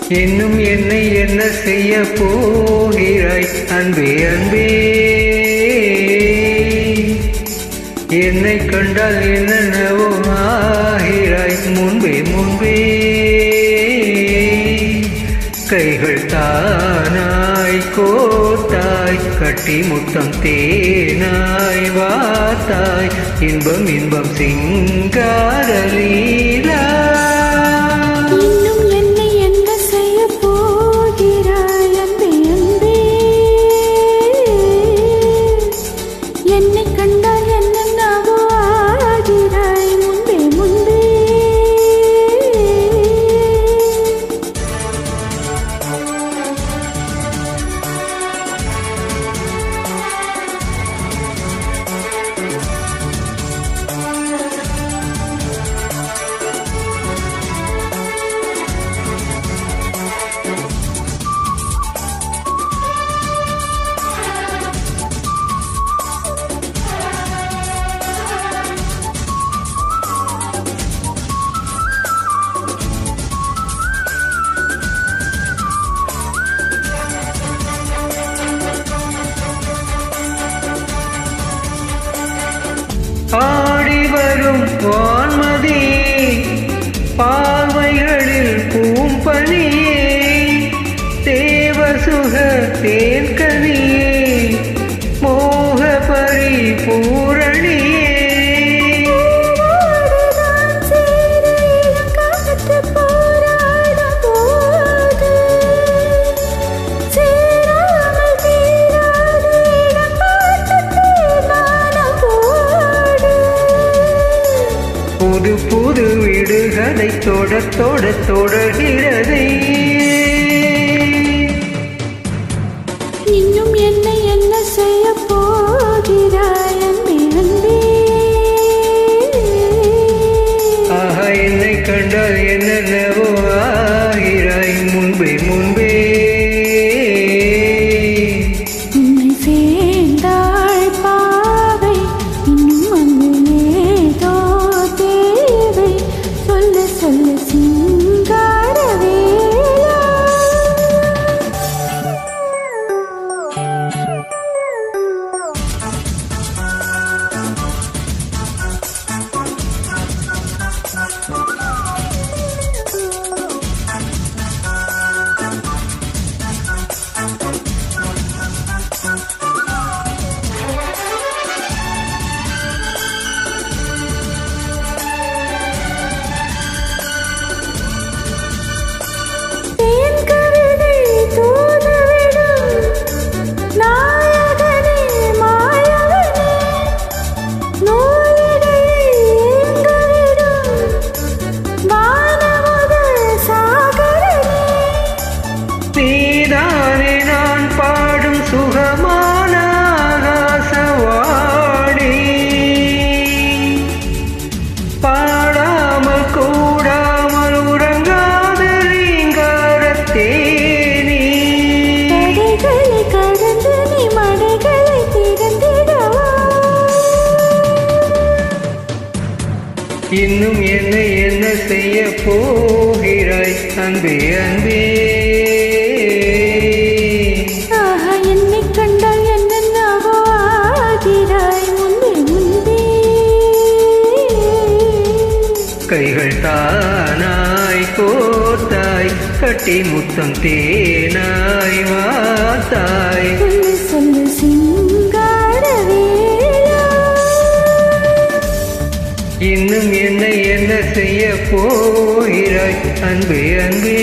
இன்னும் என்னை என்ன செய்ய போகிறாய் அன்பே அன்பே, என்னை கண்டால் என்னென்னவோ ஆகிறாய் முன்பே முன்பே. கைகள் தானாய் கோத்தாய் கட்டி முத்தம் தேனாய் வாத்தாய் இன்பம் இன்பம் சிங்கார லீலா. ஆடி வரும் வான்மதி பார்வைகளில் பூம்பனியே, தேவசுக தேன்கனியே, மோக பரிபூரணியே. புது புது வீடுகளை தொட தொட தொடர்கிறதே. இன்னும் என்னை என்ன செய்ய போகிறாய் அன்பே அன்பே. ஆஹா, என்னை கண்டால் என்னென்னவோ ஆகிறாய் முன்பே முன்பே. உன்னை சேர்ந்தாள் பாவை இன்னும் அங்கு ஏதோ தேவை, சொல்ல சொல்ல சிங்கார வேளா. இன்னும் என்னை என்ன செய்ய போகிறாய் அன்பே அன்பே. ஆஹா, என்னை கண்டால் என்னென்னவோ ஆகிறாய் முன்பே முன்பே. கைகள் தானாய் கோத்தாய் கட்டி முத்தம் தேனாய் வாத்தாய், சொல்லு சிங்கார வேளா. இன்னும் என்னை என்ன செய்ய போகிறாய் அன்பே அன்பே.